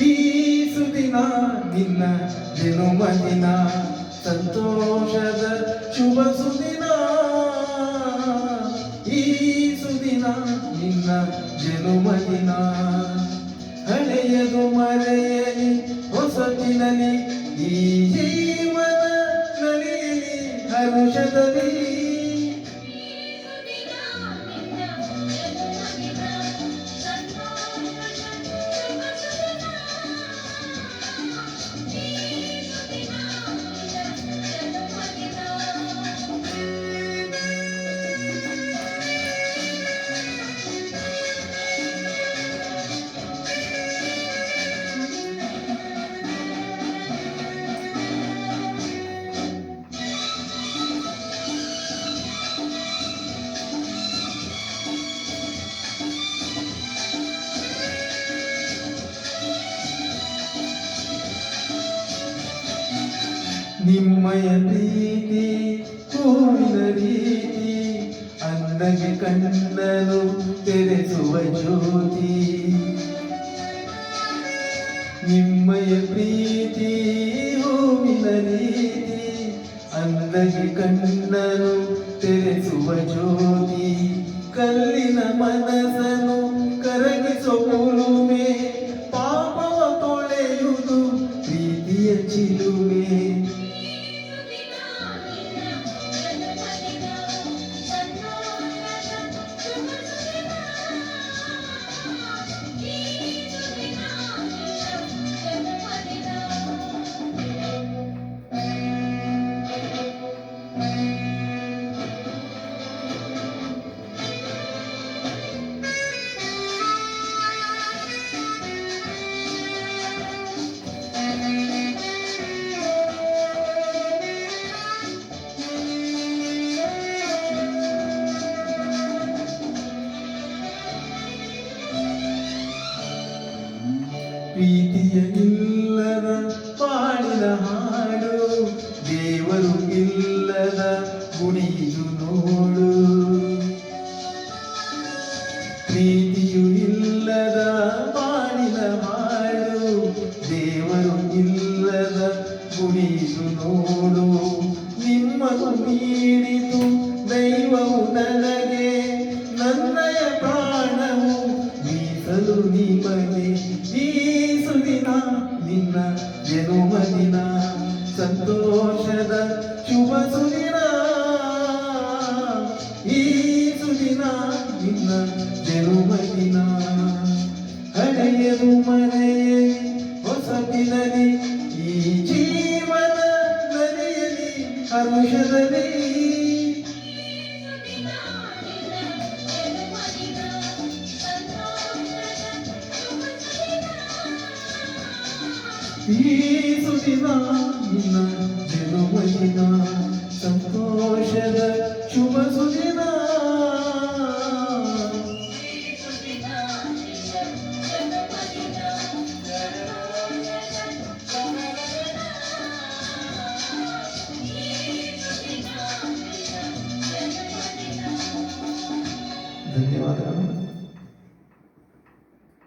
ಈ ಸುದಿನ ನಿನ್ನ ಜನುಮದಿನ ಸಂತೋಷದ ಶುಭ ಸುದಿನ. ಈ ಸುದಿನ ನಿನ್ನ ಜನುಮದಿನ ಹಳೆಯದು ಮರೆಯಲಿ ಹೊಸತಿನಲಿ ಈ ಜೀವನ ನಲಿಯಲಿ ಹರುಷದಲ್ಲಿ. ನಿಮ್ಮಯ ಪ್ರೀತಿ ಹೂವಿನ ರೀತಿ ಅಂದಗೆ ಕಣ್ಣನು ತೆರೆಸುವ ಜ್ಯೋತಿ. ನಿಮ್ಮಯ ಪ್ರೀತಿ ಹೂವಿನ ರೀತಿ ಅಂದಗೆ ಕಣ್ಣನು ತೆರೆಸುವ ಜ್ಯೋತಿ. ಕಲ್ಲಿನ ಮನಸ್ಸನ್ನು ಕರಗಿಸೋ ಕುಲುಮೆ ಪಾಪವ ತೊಳೆಯುವುದು ಪ್ರೀತಿಯ ಚಿಲುಮೆ. ಪ್ರೀತಿಯ ಇಲ್ಲದ ಪಾಡಿನ ಹಾಡು ದೇವರು ಇಲ್ಲದ ಗುಡಿದು ನೋಡು. ಪ್ರೀತಿಯು ಇಲ್ಲದ ಪಾಡಿನ ಹಾಡು ದೇವರು ಇಲ್ಲದ ಗುಡಿದು ನೋಡು. ನಿಮ್ಮನ್ನು ನೀಡಿತು ದೈವವು ನನಗೆ ನನ್ನಯ ಪ್ರಾಣವು ಮೀಸಲು ನಿಮಗೆ. ಈ ಸುದಿನ ನಿನ್ನ ಜನುಮದಿನ ಸಂತೋಷದ ಶುಭ ಸುದಿನ. ಈ ಸುದಿನ ನಿನ್ನ ಜನುಮದಿನ ಹಳೆಯದು ಮರೆಯಲಿ ಹೊಸತಿನಲಿ ಈ ಜೀವನ ನಲಿಯಲಿ ಹರುಷದಲ್ಲಿ. ಈ ಸುದಿನ ನಿನ್ನ ಜನುಮದಿನ ಸಂತೋಷದ ಶುಭ ಸುದಿನ. ಧನ್ಯವಾದಗಳು.